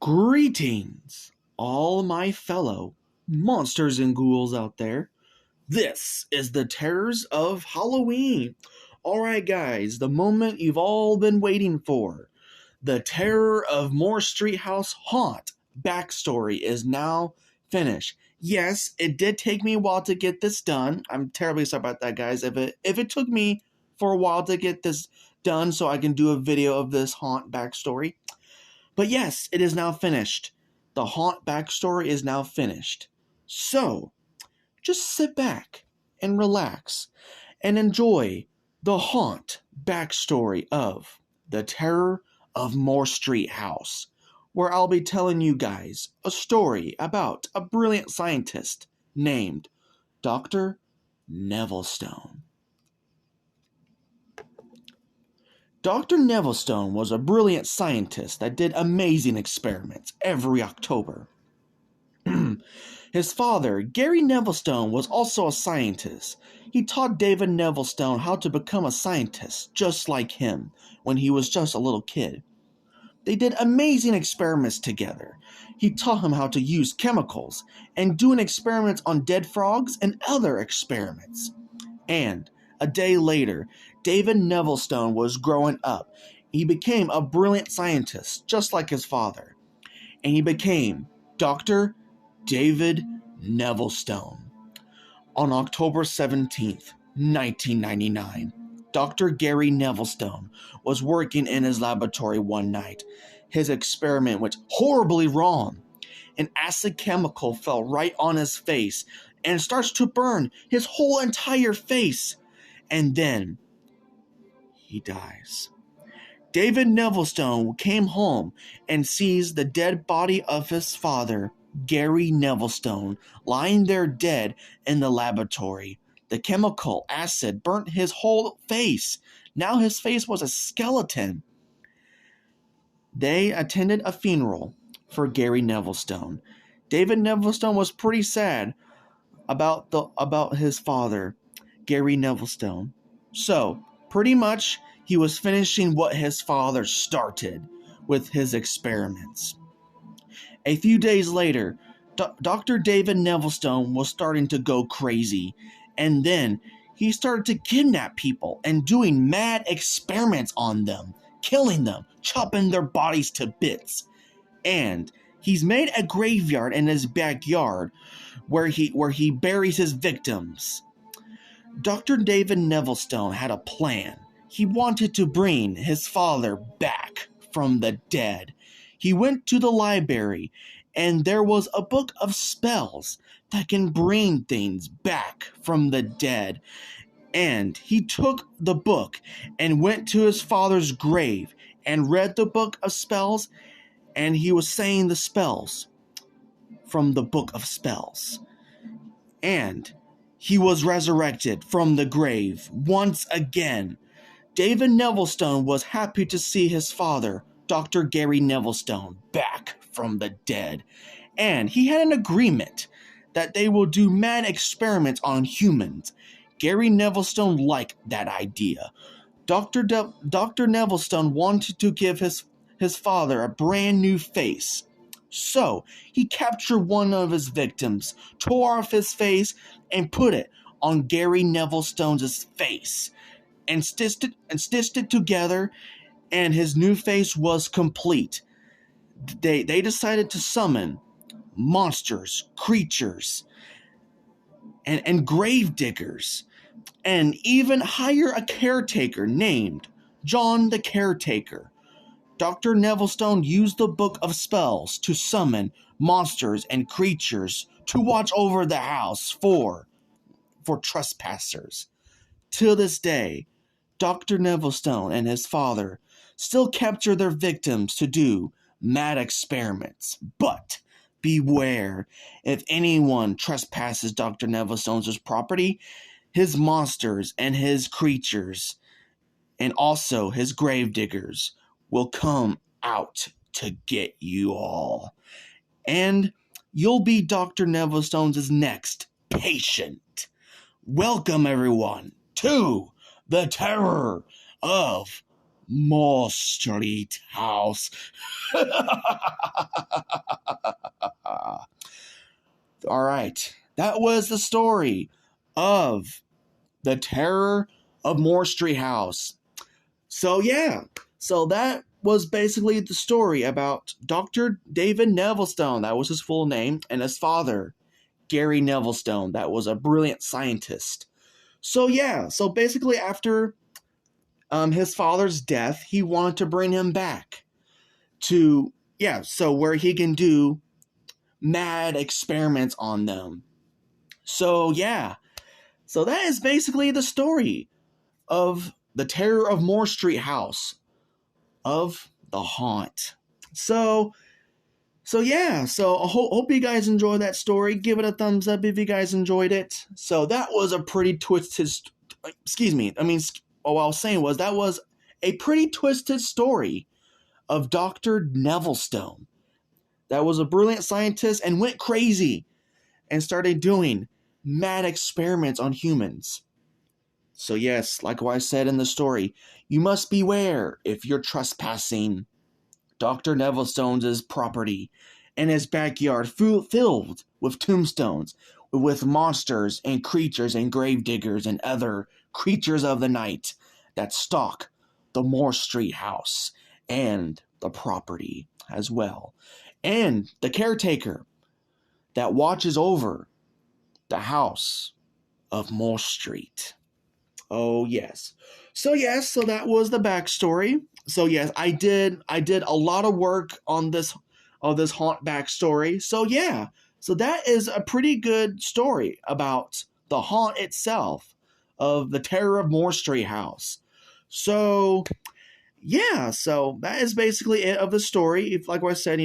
Greetings, all my fellow monsters and ghouls out there. This is the terrors of Halloween. Alright, guys, the moment you've all been waiting for. The terror of Morse Street House Haunt backstory is now finished. Yes, it did take me a while to get this done. I'm terribly sorry about that, guys. If it took me for a while to get this done so I can do a video of this haunt backstory. But yes, it is now finished. The haunt backstory is now finished. So, just sit back and relax and enjoy the haunt backstory of the terror of Morse Street House, where I'll be telling you guys a story about a brilliant scientist named Dr. Nevillestone. Dr. Nevillestone was a brilliant scientist that did amazing experiments every October. His father, Gary Nevillestone, was also a scientist. He taught David Nevillestone how to become a scientist, just like him, when he was just a little kid. They did amazing experiments together. He taught him how to use chemicals and doing experiments on dead frogs and other experiments. And a day later, David Nevillestone was growing up. He became a brilliant scientist, just like his father. And he became Dr. David Nevillestone. On October 17th, 1999, Dr. Gary Nevillestone was working in his laboratory one night. His experiment went horribly wrong. An acid chemical fell right on his face and starts to burn his whole entire face. And then he dies. David Nevillestone came home and sees the dead body of his father, Gary Nevillestone, lying there dead in the laboratory. The chemical acid burnt his whole face. Now his face was a skeleton. They attended a funeral for Gary Nevillestone. David Nevillestone was pretty sad about his father, Gary Nevillestone. So, pretty much, he was finishing what his father started with his experiments. A few days later, Dr. David Nevillestone was starting to go crazy, and then he started to kidnap people and doing mad experiments on them, killing them, chopping their bodies to bits. And he's made a graveyard in his backyard where he buries his victims. Dr. David Nevillestone had a plan. He wanted to bring his father back from the dead. He went to the library, and there was a book of spells that can bring things back from the dead. And he took the book and went to his father's grave and read the book of spells, and he was saying the spells from the book of spells. And he was resurrected from the grave once again. David Nevillestone was happy to see his father, Dr. Gary Nevillestone, back from the dead. And he had an agreement that they will do mad experiments on humans. Gary Nevillestone liked that idea. Dr. Nevillestone wanted to give his father a brand new face. So he captured one of his victims, tore off his face, and put it on Gary Nevillestone's face, and stitched it together, and his new face was complete. They decided to summon monsters, creatures, and grave diggers, and even hire a caretaker named John the Caretaker. Dr. Nevillestone used the book of spells to summon monsters and creatures to watch over the house for trespassers. To this day, Dr. Nevillestone and his father still capture their victims to do mad experiments. But beware, if anyone trespasses Dr. Nevillestone's property, his monsters and his creatures, and also his gravediggers, will come out to get you all. And you'll be Dr. Nevillestone's next patient. Welcome, everyone, to the terror of Morse Street House. All right, that was the story of the Terror of Morse Street House. So yeah, so that was basically the story about Dr. David Nevillestone, that was his full name, and his father, Gary Nevillestone, that was a brilliant scientist. So yeah, so basically after his father's death, he wanted to bring him back to, so where he can do mad experiments on them. So yeah, so that is basically the story of the Terror of Morse Street House, of the haunt. So yeah, so I hope you guys enjoyed that story. Give it a thumbs up if you guys enjoyed it. So that was a pretty twisted, what I was saying was that was a pretty twisted story of Dr. Nevillestone. That was a brilliant scientist and went crazy and started doing mad experiments on humans. So yes, like what I said in the story, you must beware if you're trespassing Dr. Nevilestone's property and his backyard filled with tombstones, with monsters and creatures and gravediggers and other creatures of the night that stalk the Morse Street house and the property as well. And the caretaker that watches over the house of Morse Street. Oh yes. So that was the backstory. So yes, I did a lot of work on this haunt backstory. So yeah. So that is a pretty good story about the haunt itself of the Terror of Morse Street house. So yeah, so that is basically it of the story. If, like what I said,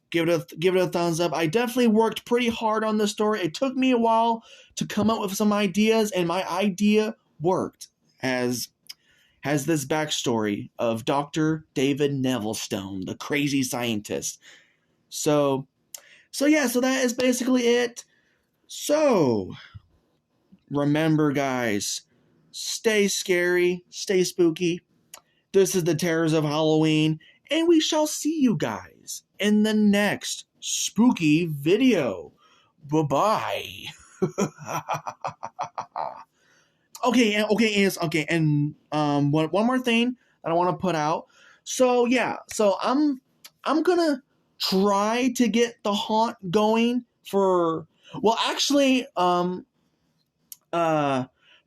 give it a thumbs up. I definitely worked pretty hard on this story. It took me a while to come up with some ideas, and my idea worked, as has this backstory of Dr. David Nevillestone, the crazy scientist. So that is basically it. So remember, guys, stay scary, stay spooky. This is the Terrors of Halloween, and we shall see you guys in the next spooky video. Bye-bye. And one more thing that I want to put out. So I'm gonna try to get the haunt going for,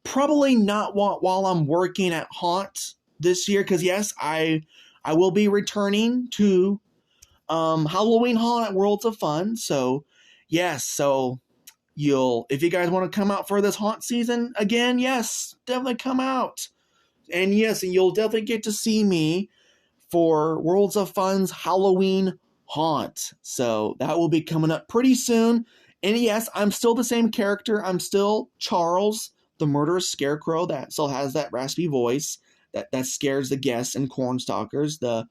probably not while I'm working at haunt this year, because yes, I will be returning to Halloween haunt at Worlds of Fun. So yes, so if you guys want to come out for this haunt season again, yes, definitely come out. And yes, and you'll definitely get to see me for Worlds of Fun's Halloween haunt. So that will be coming up pretty soon. And yes, I'm still the same character. I'm still Charles, the murderous scarecrow that still has that raspy voice that scares the guests and cornstalkers. Of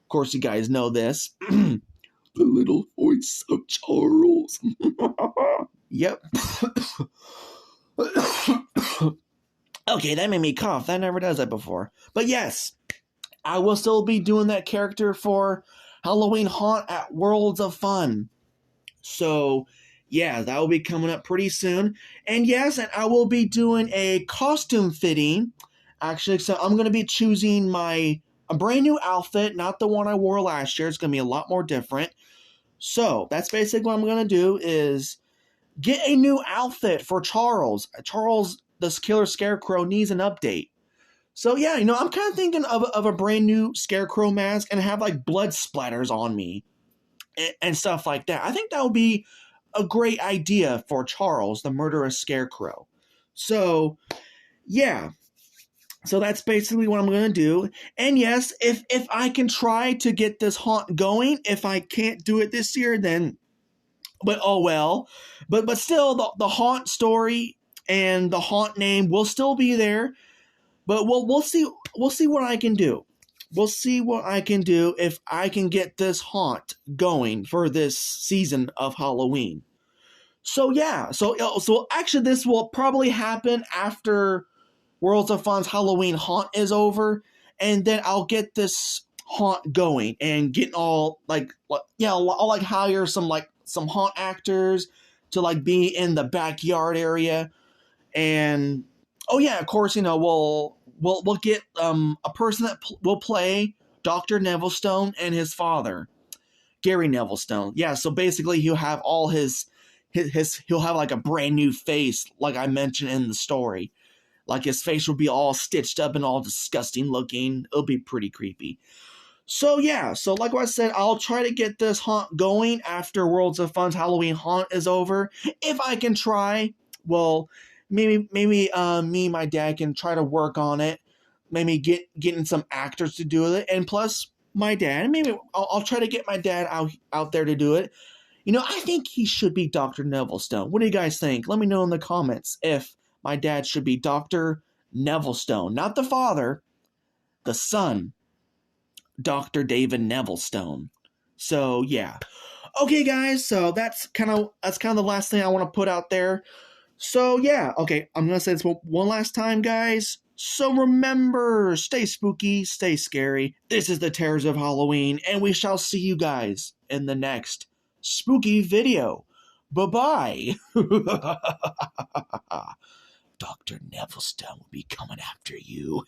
course, you guys know this. The little voice of Charles. Yep. Okay, that made me cough. That never does that before. But yes, I will still be doing that character for Halloween haunt at Worlds of Fun. So yeah, that will be coming up pretty soon. And yes, and I will be doing a costume fitting. Actually, so I'm going to be choosing a brand new outfit, not the one I wore last year. It's going to be a lot more different. So that's basically what I'm going to do, is get a new outfit for Charles. Charles, this killer scarecrow, needs an update. So yeah, I'm kind of thinking of a brand new scarecrow mask and have like blood splatters on me and stuff like that. I think that would be a great idea for Charles, the murderous scarecrow. So yeah. So that's basically what I'm going to do. And yes, if I can try to get this haunt going, if I can't do it this year, then, but oh well. But still, the haunt story and the haunt name will still be there. But we'll see what I can do. We'll see what I can do if I can get this haunt going for this season of Halloween. So yeah, so actually this will probably happen after Worlds of Fun's Halloween haunt is over, and then I'll get this haunt going and getting all yeah, I'll like hire some haunt actors to like be in the backyard area. And oh yeah, of course, we'll get a person that will play Dr. Nevillestone and his father, Gary Nevillestone. Yeah, so basically he'll have all his he'll have like a brand new face, like I mentioned in the story. Like his face will be all stitched up and all disgusting looking. It'll be pretty creepy. So yeah, so like I said, I'll try to get this haunt going after Worlds of Fun's Halloween haunt is over. If I can try, well, maybe me and my dad can try to work on it. Maybe getting some actors to do it, and plus my dad. Maybe I'll try to get my dad out there to do it. I think he should be Dr. Nevillestone. What do you guys think? Let me know in the comments if my dad should be Dr. Nevillestone, not the father, the son. Dr. David Nevillestone. So yeah. Okay guys, so that's kind of the last thing I want to put out there. So yeah, okay, I'm going to say this one last time, guys. So remember, stay spooky, stay scary. This is the Terrors of Halloween, and we shall see you guys in the next spooky video. Bye-bye. Dr. Nevillestone will be coming after you.